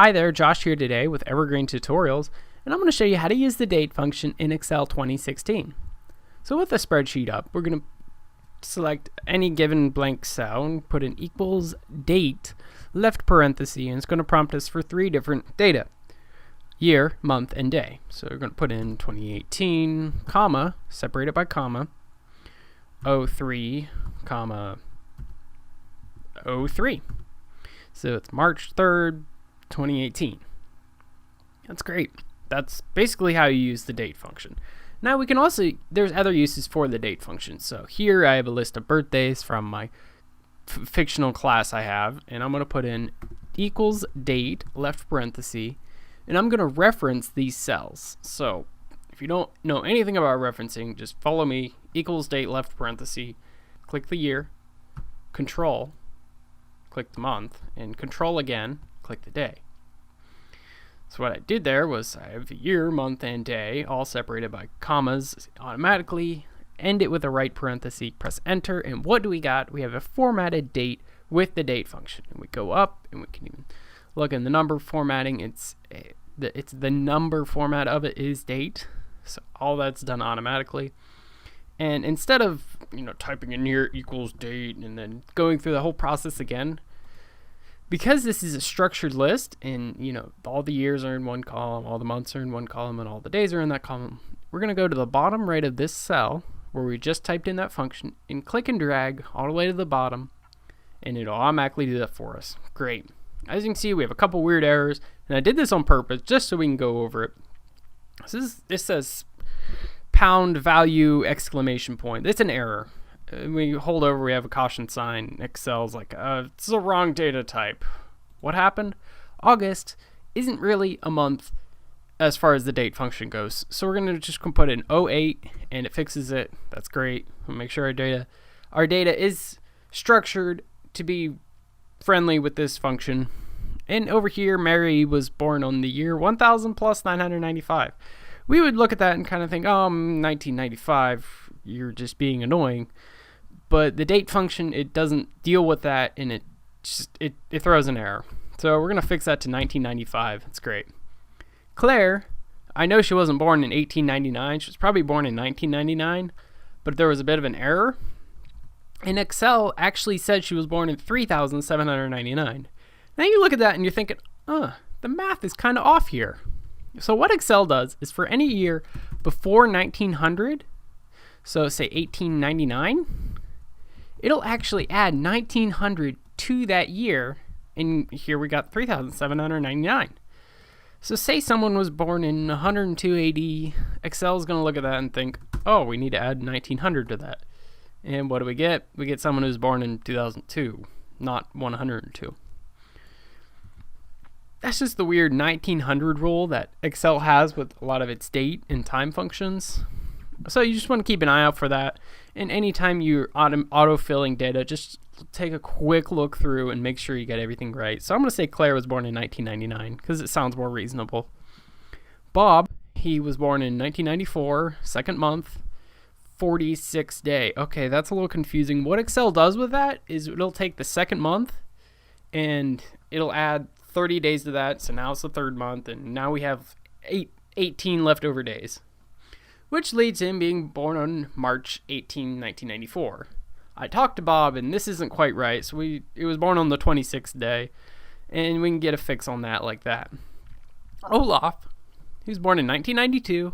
Hi there, Josh here today with Evergreen Tutorials, and I'm going to show you how to use the date function in Excel 2016. So with the spreadsheet up, we're going to select any given blank cell and put an equals date, left parenthesis, and it's going to prompt us for three different data: year, month, and day. So we're going to put in 2018, comma, separated by comma, 03, comma, 03. So it's March 3rd, 2018. That's great. That's basically how you use the date function. Now we can also, there's other uses for the date function. So here I have a list of birthdays from my fictional class I have, and I'm going to put in equals date, left parenthesis, and I'm going to reference these cells. So if you don't know anything about referencing, just follow me, equals date, left parenthesis, click the year, control, click the month, and control again, click the day. So what I did there was I have the year, month, and day all separated by commas automatically, end it with a right parenthesis, press enter, and what do we got? We have a formatted date with the date function. And we go up and we can even look in the number formatting. It's the number format of it is date. So all that's done automatically. And instead of typing in year equals date and then going through the whole process again, because this is a structured list and all the years are in one column, all the months are in one column, and all the days are in that column, we're going to go to the bottom right of this cell where we just typed in that function and click and drag all the way to the bottom, and it'll automatically do that for us. Great. As you can see, we have a couple weird errors, and I did this on purpose just so we can go over it. So this says pound value exclamation point. It's an error. We hold over, we have a caution sign. Excel's like, it's the wrong data type. What happened? August isn't really a month as far as the date function goes. So we're going to just put in 08 and it fixes it. That's great. We'll make sure our data is structured to be friendly with this function. And over here, Mary was born on the year 1000 plus 995. We would look at that and kind of think, 1995, you're just being annoying. But the date function, it doesn't deal with that, and it throws an error. So we're going to fix that to 1995. That's great. Claire, I know she wasn't born in 1899. She was probably born in 1999, but there was a bit of an error. And Excel actually said she was born in 3799. Now you look at that and you're thinking, the math is kind of off here. So what Excel does is for any year before 1900, so say 1899, it'll actually add 1900 to that year, and here we got 3799. So say someone was born in 102 AD, Excel's going to look at that and think, we need to add 1900 to that. And what do we get? We get someone who's born in 2002, not 102. That's just the weird 1900 rule that Excel has with a lot of its date and time functions. So you just want to keep an eye out for that. And anytime you're auto-filling data, just take a quick look through and make sure you get everything right. So I'm going to say Claire was born in 1999 because it sounds more reasonable. Bob, he was born in 1994, second month, 46th day. Okay, that's a little confusing. What Excel does with that is it'll take the second month and it'll add 30 days to that. So now it's the third month, and now we have 18 leftover days, which leads to him being born on March 18, 1994. I talked to Bob, and this isn't quite right, so he was born on the 26th day, and we can get a fix on that like that. Olaf, he was born in 1992,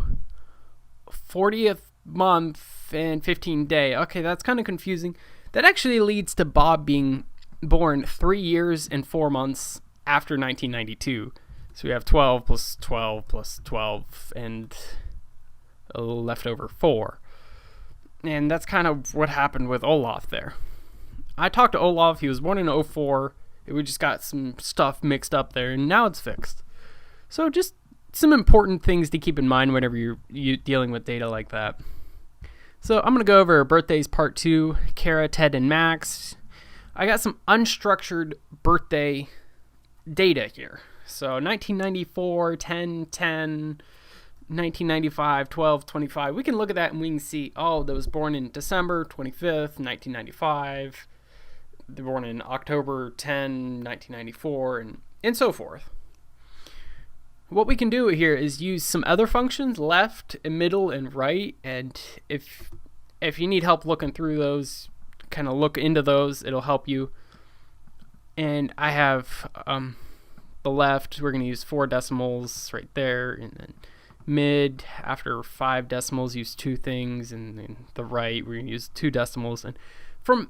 40th month and 15th day. Okay, that's kind of confusing. That actually leads to Bob being born 3 years and 4 months after 1992. So we have 12 plus 12 plus 12, and left over 4. And that's kind of what happened with Olaf there. I talked to Olaf. He was born in 04. We just got some stuff mixed up there, and now it's fixed. So just some important things to keep in mind whenever you're dealing with data like that. So I'm going to go over birthdays part 2, Kara, Ted, and Max. I got some unstructured birthday data here. So 1994, 10, 10, 1995, 12, 25. We can look at that and we can see, that was born in December 25th, 1995. They're born in October 10, 1994, and so forth. what we can do here is use some other functions, left, middle, and right. And if you need help looking through those, kind of look into those, it'll help you. And I have the left, we're going to use 4 decimals right there, and then mid, after 5 decimals, use 2 things, and then the right, we're going to use 2 decimals. And from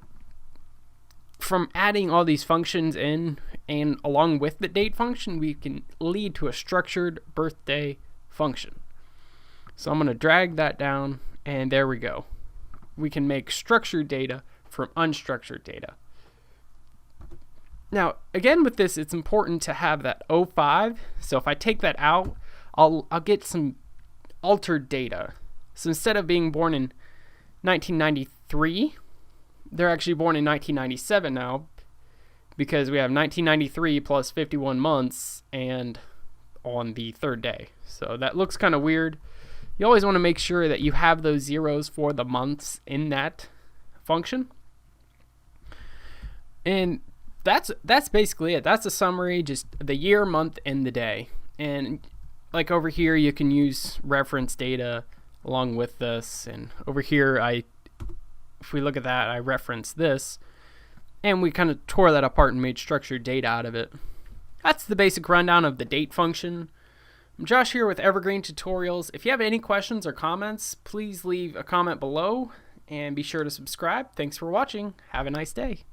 adding all these functions in and along with the date function, we can lead to a structured birthday function. So I'm going to drag that down, and there we go. We can make structured data from unstructured data. Now, again with this, it's important to have that 05. So if I take that out, I'll get some altered data. So instead of being born in 1993, they're actually born in 1997 now, because we have 1993 plus 51 months and on the 3rd day. So that looks kind of weird. You always want to make sure that you have those zeros for the months in that function. And that's basically it. That's a summary, just the year, month, and the day. And like over here, you can use reference data along with this. And over here, if we look at that, I reference this. And we kind of tore that apart and made structured data out of it. That's the basic rundown of the date function. I'm Josh here with Evergreen Tutorials. If you have any questions or comments, please leave a comment below and be sure to subscribe. Thanks for watching. Have a nice day.